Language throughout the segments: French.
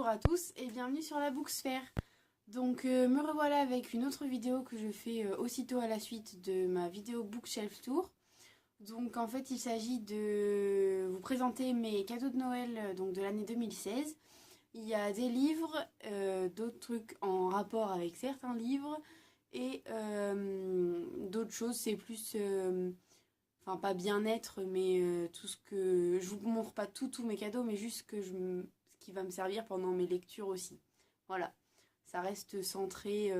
Bonjour à tous et bienvenue sur la Booksphère. Donc me revoilà avec une autre vidéo que je fais aussitôt à la suite de ma vidéo Bookshelf Tour. Donc en fait il s'agit de vous présenter mes cadeaux de Noël donc de l'année 2016. Il y a des livres, d'autres trucs en rapport avec certains livres et d'autres choses, c'est plus... Enfin, pas bien-être, mais tout ce que... Je vous montre pas tous mes cadeaux, mais juste ce qui va me servir pendant mes lectures aussi. Voilà. Ça reste centré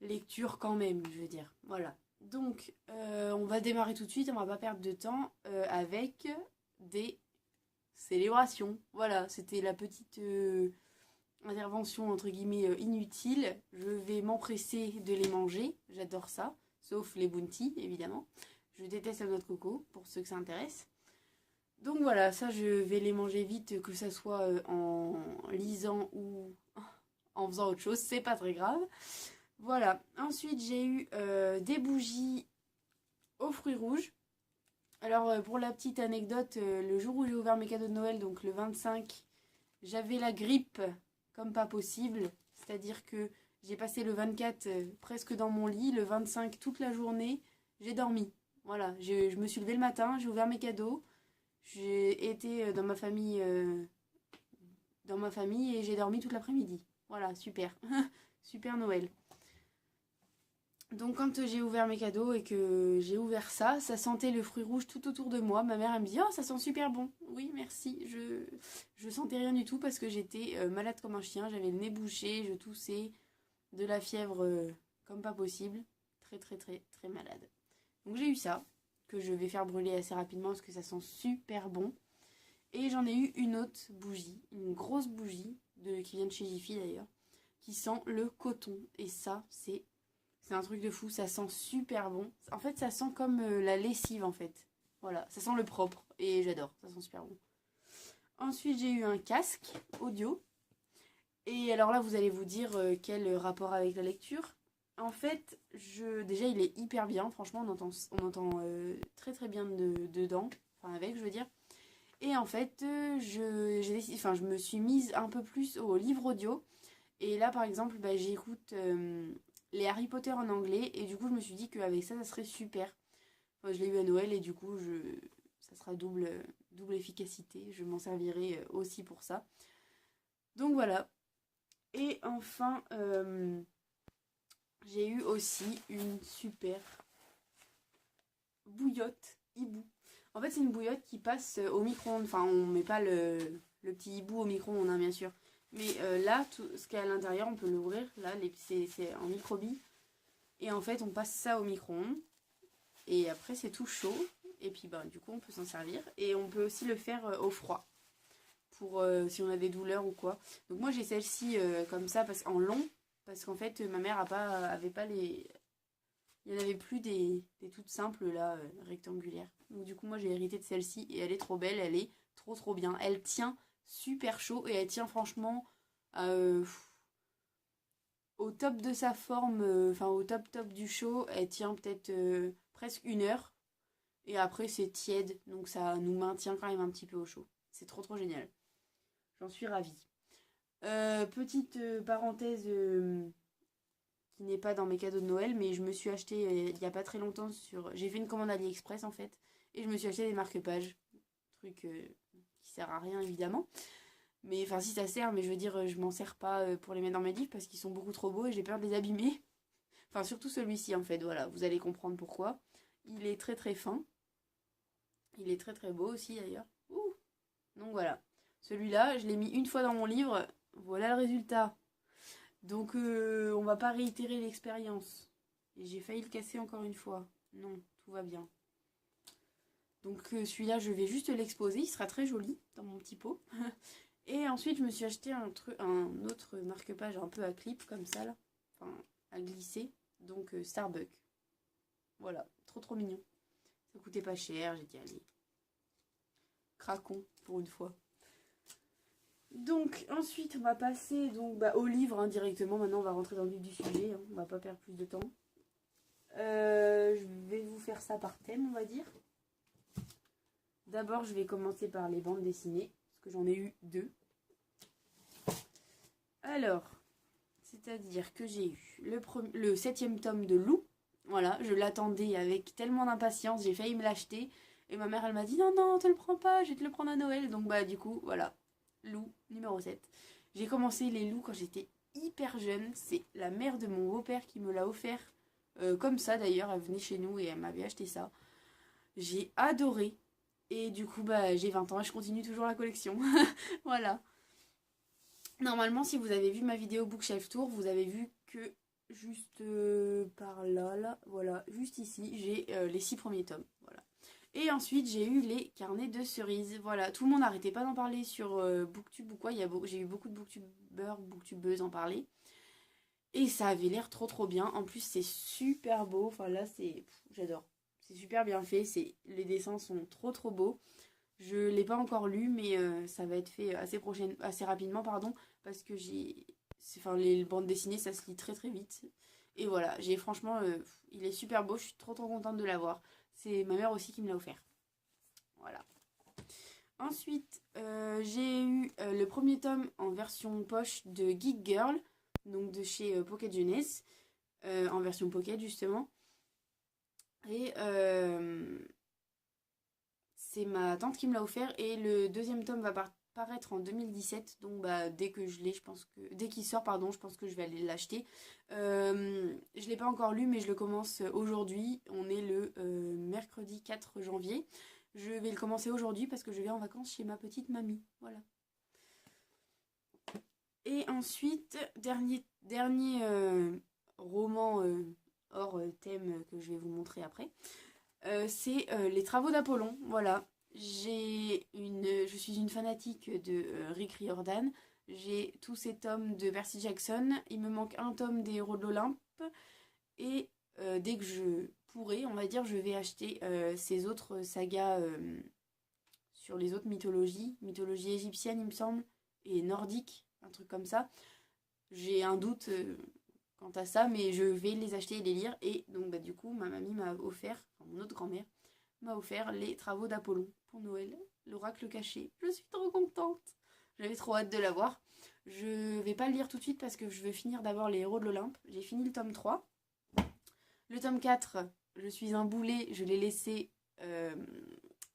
lecture quand même, je veux dire. Voilà. Donc, on va démarrer tout de suite, on va pas perdre de temps avec des célébrations. Voilà, c'était la petite intervention, entre guillemets, inutile. Je vais m'empresser de les manger, j'adore ça. Sauf les bounties, évidemment. Je déteste la noix de coco, pour ceux que ça intéresse. Donc voilà, ça je vais les manger vite, que ça soit en lisant ou en faisant autre chose, c'est pas très grave. Voilà, ensuite j'ai eu des bougies aux fruits rouges. Alors pour la petite anecdote, le jour où j'ai ouvert mes cadeaux de Noël, donc le 25, j'avais la grippe comme pas possible. C'est-à-dire que j'ai passé le 24 presque dans mon lit, le 25 toute la journée, j'ai dormi. Voilà, je me suis levée le matin, j'ai ouvert mes cadeaux, j'ai été dans ma famille et j'ai dormi toute l'après-midi. Voilà, super. Super Noël. Donc quand j'ai ouvert mes cadeaux et que j'ai ouvert ça, ça sentait le fruit rouge tout autour de moi. Ma mère elle me dit « Oh, ça sent super bon !» Oui, merci. Je sentais rien du tout parce que j'étais malade comme un chien. J'avais le nez bouché, je toussais, de la fièvre comme pas possible. Très très très très malade. Donc j'ai eu ça, que je vais faire brûler assez rapidement parce que ça sent super bon. Et j'en ai eu une autre bougie, une grosse bougie, qui vient de chez Jiffy d'ailleurs, qui sent le coton. Et ça, c'est un truc de fou, ça sent super bon. En fait, ça sent comme la lessive en fait. Voilà, ça sent le propre et j'adore, ça sent super bon. Ensuite, j'ai eu un casque audio. Et alors là, vous allez vous dire quel rapport avec la lecture. En fait, déjà il est hyper bien, franchement on entend très très bien dedans, enfin avec je veux dire. Et en fait, je me suis mise un peu plus au livre audio. Et là par exemple, j'écoute les Harry Potter en anglais et du coup je me suis dit qu'avec ça serait super. Enfin, je l'ai eu à Noël et du coup ça sera double efficacité, je m'en servirai aussi pour ça. Donc voilà. Et enfin... j'ai eu aussi une super bouillotte hibou. En fait, c'est une bouillotte qui passe au micro-ondes. Enfin, on met pas le petit hibou au micro-ondes, hein, bien sûr. Mais là, tout ce qu'il y a à l'intérieur, on peut l'ouvrir. Là, c'est en micro-billes. Et en fait, on passe ça au micro-ondes. Et après, c'est tout chaud. Et puis, du coup, on peut s'en servir. Et on peut aussi le faire au froid. Pour si on a des douleurs ou quoi. Donc moi, j'ai celle-ci comme ça, en long. Parce qu'en fait, ma mère avait pas les... Il n'y en avait plus des toutes simples, là, rectangulaires. Donc du coup, moi, j'ai hérité de celle-ci et elle est trop belle, elle est trop trop bien. Elle tient super chaud et elle tient franchement au top de sa forme, enfin au top du chaud. Elle tient peut-être presque 1 heure. Et après, c'est tiède, donc ça nous maintient quand même un petit peu au chaud. C'est trop trop génial. J'en suis ravie. Petite parenthèse qui n'est pas dans mes cadeaux de Noël, mais je me suis acheté il n'y a pas très longtemps j'ai fait une commande AliExpress en fait, et je me suis acheté des marque-pages. Truc qui sert à rien évidemment. Mais enfin si ça sert, mais je veux dire je m'en sers pas pour les mettre dans mes livres parce qu'ils sont beaucoup trop beaux et j'ai peur de les abîmer. Enfin surtout celui-ci en fait, voilà, vous allez comprendre pourquoi. Il est très très fin. Il est très très beau aussi d'ailleurs. Ouh. Donc voilà. Celui-là, je l'ai mis une fois dans mon livre. Voilà le résultat. Donc on va pas réitérer l'expérience. Et j'ai failli le casser encore une fois. Non, tout va bien. Donc celui-là, je vais juste l'exposer. Il sera très joli dans mon petit pot. Et ensuite, je me suis acheté un autre marque-page un peu à clip comme ça là. Enfin, à glisser. Donc Starbucks. Voilà, trop trop mignon. Ça coûtait pas cher, j'ai dit allez. Craquons pour une fois. Donc ensuite on va passer au livre hein, directement. Maintenant on va rentrer dans le vif du sujet, hein. On va pas perdre plus de temps. Je vais vous faire ça par thème on va dire. D'abord je vais commencer par les bandes dessinées, parce que j'en ai eu 2. Alors, c'est-à-dire que j'ai eu le 7e tome de Lou. Voilà, je l'attendais avec tellement d'impatience, j'ai failli me l'acheter. Et ma mère, elle m'a dit non, non, te le prends pas, je vais te le prendre à Noël. Donc bah du coup, voilà, Lou, numéro 7. J'ai commencé les Lou quand j'étais hyper jeune. C'est la mère de mon beau-père qui me l'a offert. Comme ça d'ailleurs, elle venait chez nous et elle m'avait acheté ça. J'ai adoré. Et du coup, bah j'ai 20 ans et je continue toujours la collection. Voilà. Normalement, si vous avez vu ma vidéo Bookshelf Tour, vous avez vu que juste par là, là, voilà, juste ici, j'ai les 6 premiers tomes. Voilà. Et ensuite, j'ai eu les carnets de cerises. Voilà, tout le monde n'arrêtait pas d'en parler sur Booktube ou quoi. J'ai eu beaucoup de booktubeurs, booktubeuses en parler. Et ça avait l'air trop trop bien. En plus, c'est super beau. Enfin là, j'adore. C'est super bien fait. Les dessins sont trop trop beaux. Je ne l'ai pas encore lu, mais ça va être fait assez rapidement, pardon, parce que les bandes dessinées, ça se lit très très vite. Et voilà, franchement, il est super beau, je suis trop trop contente de l'avoir. C'est ma mère aussi qui me l'a offert. Voilà. Ensuite, j'ai eu le premier tome en version poche de Geek Girl, donc de chez Pocket Jeunesse, en version Pocket justement. Et c'est ma tante qui me l'a offert et le deuxième tome va paraître en 2017. Donc bah, dès qu'il sort, pardon, je pense que je vais aller l'acheter. Je l'ai pas encore lu, mais je le commence aujourd'hui. On est le mercredi 4 janvier. Je vais le commencer aujourd'hui parce que je vais en vacances chez ma petite mamie. Voilà. Et ensuite, dernier roman hors thème que je vais vous montrer après. C'est les travaux d'Apollon. Voilà. Je suis une fanatique de Rick Riordan. J'ai tous ces tomes de Percy Jackson. Il me manque un tome des Héros de l'Olympe. Et dès que je pourrai, on va dire, je vais acheter ces autres sagas sur les autres mythologies. Mythologie égyptienne, il me semble, et nordique, un truc comme ça. J'ai un doute quant à ça, mais je vais les acheter et les lire. Et donc, bah, du coup, ma mamie m'a offert, enfin, mon autre grand-mère, m'a offert les travaux d'Apollon pour Noël, l'oracle caché. Je suis trop contente. J'avais trop hâte de l'avoir. Je vais pas le lire tout de suite parce que je veux finir d'abord les Héros de l'Olympe. J'ai fini le tome 3. Le tome 4, je suis un boulet, je l'ai laissé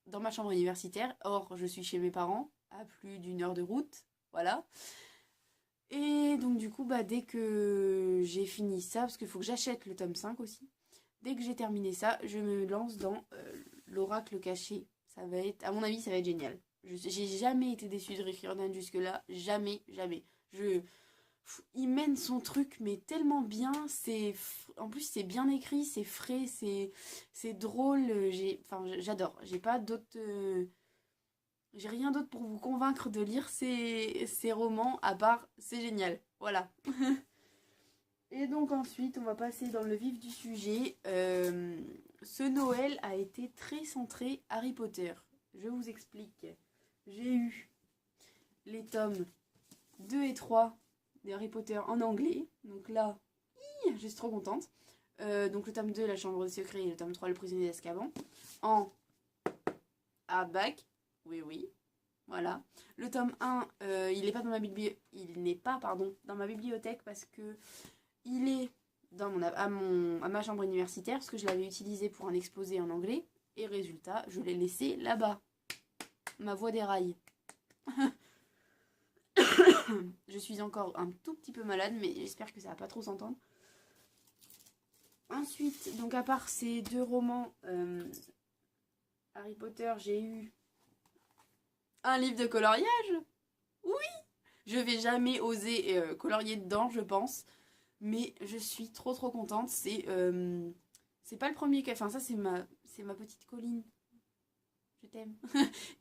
dans ma chambre universitaire. Or, je suis chez mes parents, à plus d'une heure de route. Voilà. Et donc du coup, bah, dès que j'ai fini ça, parce qu'il faut que j'achète le tome 5 aussi, dès que j'ai terminé ça, je me lance dans l'oracle caché. Ça va être, à mon avis, ça va être génial. J'ai jamais été déçue de Rick Riordan jusque-là. Jamais, jamais. Il mène son truc, mais tellement bien. En plus, c'est bien écrit, c'est frais, c'est drôle. J'adore. J'ai rien d'autre pour vous convaincre de lire ces romans, à part c'est génial. Voilà. Et donc ensuite, on va passer dans le vif du sujet. Ce Noël a été très centré Harry Potter. Je vous explique. J'ai eu les tomes 2 et 3 de Harry Potter en anglais. Donc là, je suis trop contente. Donc le tome 2, La Chambre des Secrets, et le tome 3, Le Prisonnier d'Azkaban. En hardback. Oui, oui. Voilà. Le tome 1, il n'est pas dans ma bibliothèque parce que il est à ma chambre universitaire parce que je l'avais utilisé pour un exposé en anglais. Et résultat, je l'ai laissé là-bas. Ma voix déraille. Je suis encore un tout petit peu malade, mais j'espère que ça va pas trop s'entendre. Ensuite, donc à part ces deux romans Harry Potter, j'ai eu un livre de coloriage. Oui, je vais jamais oser colorier dedans, je pense. Mais je suis trop trop contente. C'est pas le premier enfin ça c'est ma petite Colline, je t'aime,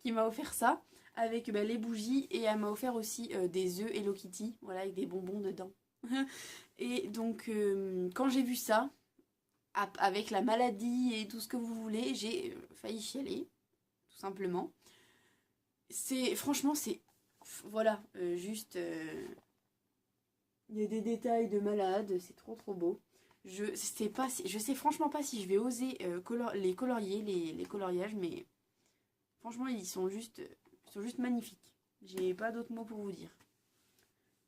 qui m'a offert ça avec les bougies, et elle m'a offert aussi des œufs Hello Kitty, voilà, avec des bonbons dedans. Et donc quand j'ai vu ça, avec la maladie et tout ce que vous voulez, j'ai failli chialer, tout simplement. Franchement c'est voilà, juste il y a des détails de malade, c'est trop trop beau. Je sais franchement pas si je vais oser les colorier, les coloriages, mais franchement ils sont juste magnifiques. J'ai pas d'autres mots pour vous dire.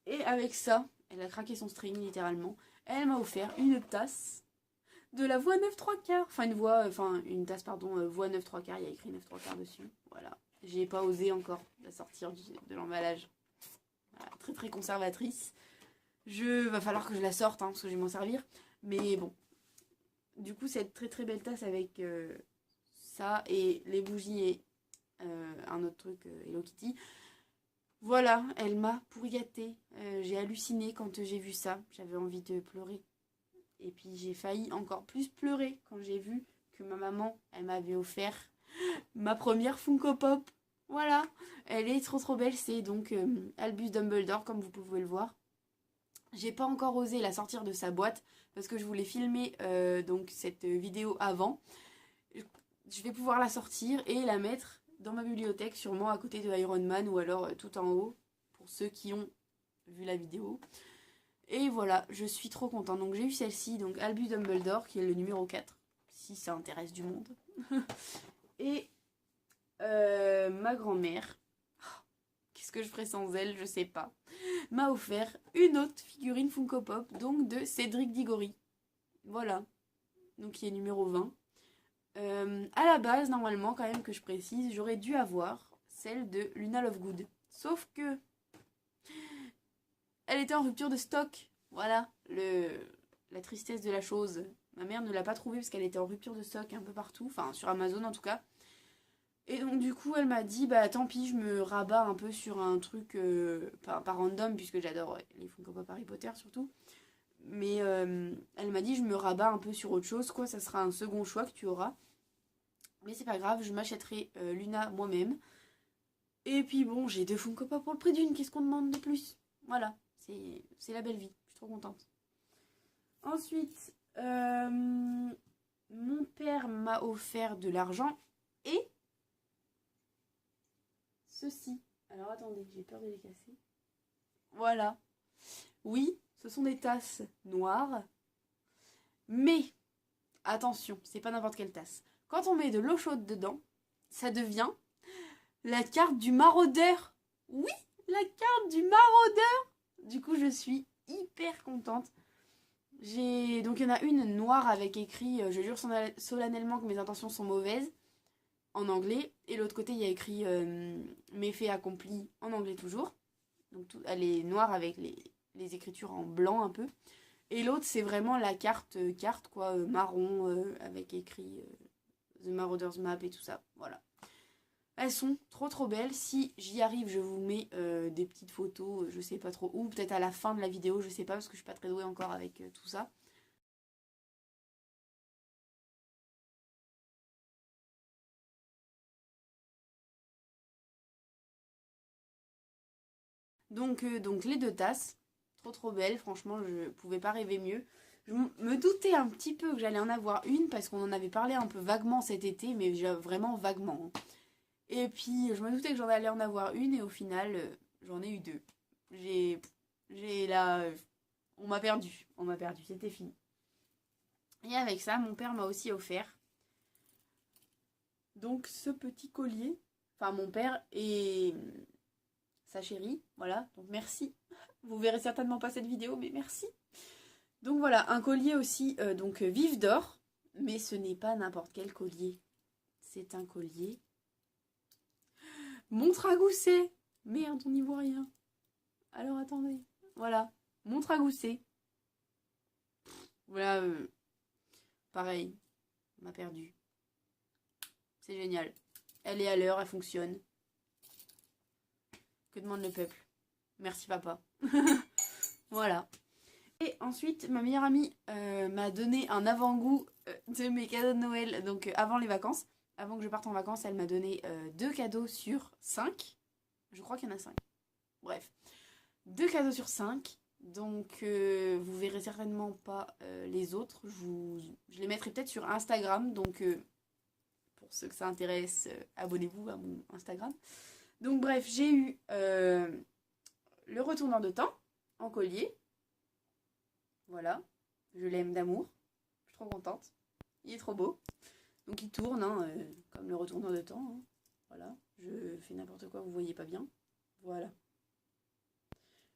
Et avec ça, elle a craqué son string littéralement. Elle m'a offert une tasse de la voix 9 3 quarts. Enfin une tasse pardon, voix 9 3 quarts, il y a écrit 9 3 quarts dessus. Voilà. J'ai pas osé encore la sortir de l'emballage. Voilà, très très conservatrice. Va falloir que je la sorte hein, parce que je vais m'en servir. Mais bon. Du coup, cette très très belle tasse avec ça et les bougies et un autre truc Hello Kitty. Voilà, elle m'a pourri gâtée. J'ai halluciné quand j'ai vu ça. J'avais envie de pleurer. Et puis j'ai failli encore plus pleurer quand j'ai vu que ma maman, elle m'avait offert ma première Funko Pop. Voilà, elle est trop trop belle. C'est donc Albus Dumbledore, comme vous pouvez le voir. J'ai pas encore osé la sortir de sa boîte parce que je voulais filmer donc cette vidéo avant. Je vais pouvoir la sortir et la mettre dans ma bibliothèque, sûrement à côté de Iron Man ou alors tout en haut, pour ceux qui ont vu la vidéo. Et voilà, je suis trop contente. Donc j'ai eu celle-ci, donc Albus Dumbledore, qui est le numéro 4, si ça intéresse du monde. Et ma grand-mère, qu'est-ce que je ferais sans elle, je sais pas, m'a offert une autre figurine Funko Pop, donc de Cédric Diggory. Voilà, donc qui est numéro 20. À la base, normalement, quand même que je précise, j'aurais dû avoir celle de Luna Lovegood. Sauf que elle était en rupture de stock. Voilà, la tristesse de la chose. Ma mère ne l'a pas trouvée parce qu'elle était en rupture de stock un peu partout, enfin sur Amazon en tout cas. Et donc du coup elle m'a dit bah tant pis, je me rabats un peu sur un truc pas random puisque j'adore les Funko Pop Harry Potter surtout. Mais elle m'a dit je me rabats un peu sur autre chose quoi, ça sera un second choix que tu auras. Mais c'est pas grave, je m'achèterai Luna moi-même. Et puis bon, j'ai 2 Funko Pop pour le prix d'une, qu'est-ce qu'on demande de plus? Voilà, c'est la belle vie, je suis trop contente. Ensuite, mon père m'a offert de l'argent et ceci. Alors attendez, j'ai peur de les casser. Voilà. Oui, ce sont des tasses noires. Mais, attention, c'est pas n'importe quelle tasse. Quand on met de l'eau chaude dedans, ça devient la carte du maraudeur. Oui, la carte du maraudeur. Du coup, je suis hyper contente. Donc il y en a une noire avec écrit je jure solennellement que mes intentions sont mauvaises en anglais, et l'autre côté il y a écrit méfaits accomplis en anglais toujours. Donc elle est noire avec les écritures en blanc un peu. Et l'autre c'est vraiment la carte quoi, marron avec écrit The Marauders Map et tout ça. Voilà. Elles sont trop trop belles. Si j'y arrive, je vous mets des petites photos, je sais pas trop où, peut-être à la fin de la vidéo, je sais pas parce que je suis pas très douée encore avec tout ça. Donc les 2 tasses, trop trop belles, franchement je pouvais pas rêver mieux. Je me doutais un petit peu que j'allais en avoir une parce qu'on en avait parlé un peu vaguement cet été, mais vraiment vaguement. Et puis je me doutais que j'en allais en avoir une et au final j'en ai eu 2. J'ai là, on m'a perdu, c'était fini. Et avec ça, mon père m'a aussi offert donc ce petit collier. Enfin mon père et sa chérie, voilà, donc merci. Vous verrez certainement pas cette vidéo, mais merci. Donc voilà, un collier aussi, donc vif d'or, mais ce n'est pas n'importe quel collier. C'est un collier montre à gousset. Merde, on n'y voit rien. Alors attendez, voilà, montre à gousset. Voilà, pareil, on m'a perdu. C'est génial. Elle est à l'heure, elle fonctionne. Que demande le peuple? Merci papa. Voilà. Et ensuite, ma meilleure amie m'a donné un avant-goût de mes cadeaux de Noël, donc avant les vacances. Avant que je parte en vacances, elle m'a donné 2 cadeaux sur 5. Je crois qu'il y en a 5. Bref. 2 cadeaux sur 5. Donc, vous verrez certainement pas les autres. Je les mettrai peut-être sur Instagram. Donc, pour ceux que ça intéresse, abonnez-vous à mon Instagram. Donc, bref, j'ai eu le retourneur de temps en collier. Voilà, je l'aime d'amour, je suis trop contente. Il est trop beau. Donc il tourne, hein, comme le retourneur de temps. Hein. Voilà, je fais n'importe quoi, vous voyez pas bien. Voilà.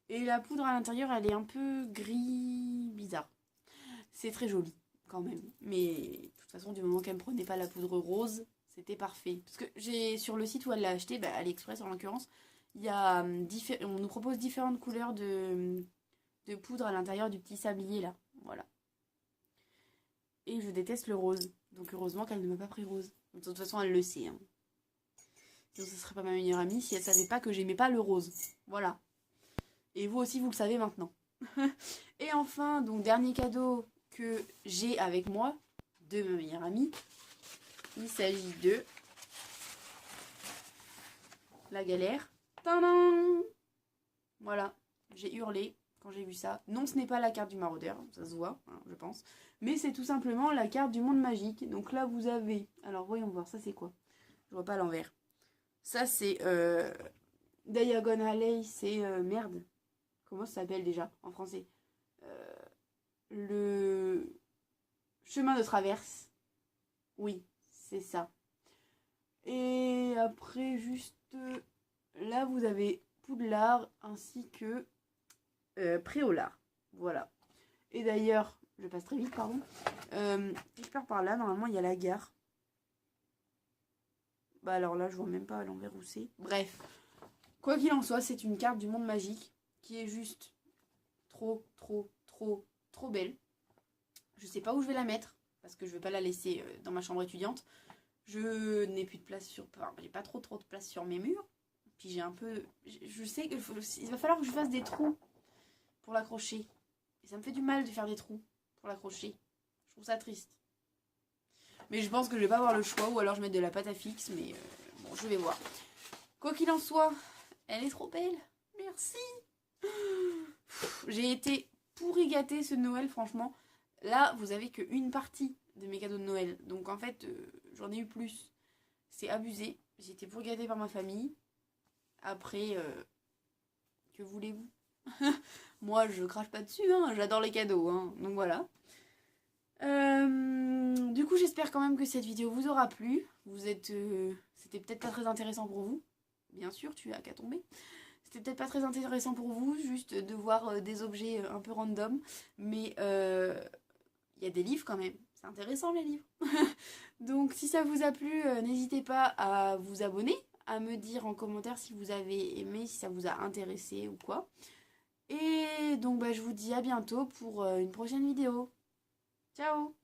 Et la poudre à l'intérieur, elle est un peu gris bizarre. C'est très joli quand même. Mais de toute façon, du moment qu'elle ne prenait pas la poudre rose, c'était parfait. Parce que j'ai sur le site où elle l'a acheté, bah, AliExpress en l'occurrence, il y a on nous propose différentes couleurs de poudre à l'intérieur du petit sablier là. Voilà. Et je déteste le rose. Donc heureusement qu'elle ne m'a pas pris rose. De toute façon, elle le sait. Hein. Sinon, ce serait pas ma meilleure amie si elle savait pas que j'aimais pas le rose. Voilà. Et vous aussi, vous le savez maintenant. Et enfin, donc dernier cadeau que j'ai avec moi de ma meilleure amie. Il s'agit de la galère. Tadam! Voilà, j'ai hurlé quand j'ai vu ça. Non, ce n'est pas la carte du maraudeur, ça se voit, hein, je pense. Mais c'est tout simplement la carte du monde magique. Donc là, vous avez... Alors, voyons voir, ça c'est quoi? Je vois pas l'envers. Ça c'est... Diagon Alley, c'est... merde. Comment ça s'appelle déjà en français? Le chemin de traverse. Oui, c'est ça. Et après, juste là, vous avez Poudlard ainsi que Préolard. Voilà. Et d'ailleurs, je passe très vite, pardon. Si je pars par là, normalement, il y a la gare. Bah alors là, je vois même pas à l'envers où c'est. Bref. Quoi qu'il en soit, c'est une carte du monde magique qui est juste trop, trop, trop, trop belle. Je sais pas où je vais la mettre parce que je vais pas la laisser dans ma chambre étudiante. Je n'ai plus de place sur... Enfin, j'ai pas trop de place sur mes murs. Puis j'ai un peu... Je sais qu'il va falloir que je fasse des trous pour l'accrocher. Et ça me fait du mal de faire des trous pour l'accrocher. Je trouve ça triste. Mais je pense que je vais pas avoir le choix ou alors je vais mettre de la pâte à fixe. Mais bon, je vais voir. Quoi qu'il en soit, elle est trop belle. Merci. J'ai été pourri gâtée ce Noël, franchement. Là, vous avez qu'une partie de mes cadeaux de Noël. Donc en fait, j'en ai eu plus. C'est abusé. J'ai été pourri gâtée par ma famille. Après, que voulez-vous? Moi, je crache pas dessus, hein. J'adore les cadeaux, hein. Donc voilà. Du coup, j'espère quand même que cette vidéo vous aura plu. Vous êtes... C'était peut-être pas très intéressant pour vous. Bien sûr, tu as qu'à tomber. C'était peut-être pas très intéressant pour vous, juste de voir des objets un peu random. Mais il y a des livres quand même. C'est intéressant les livres. Donc si ça vous a plu, n'hésitez pas à vous abonner, à me dire en commentaire si vous avez aimé, si ça vous a intéressé ou quoi. Et donc bah, je vous dis à bientôt pour une prochaine vidéo. Ciao!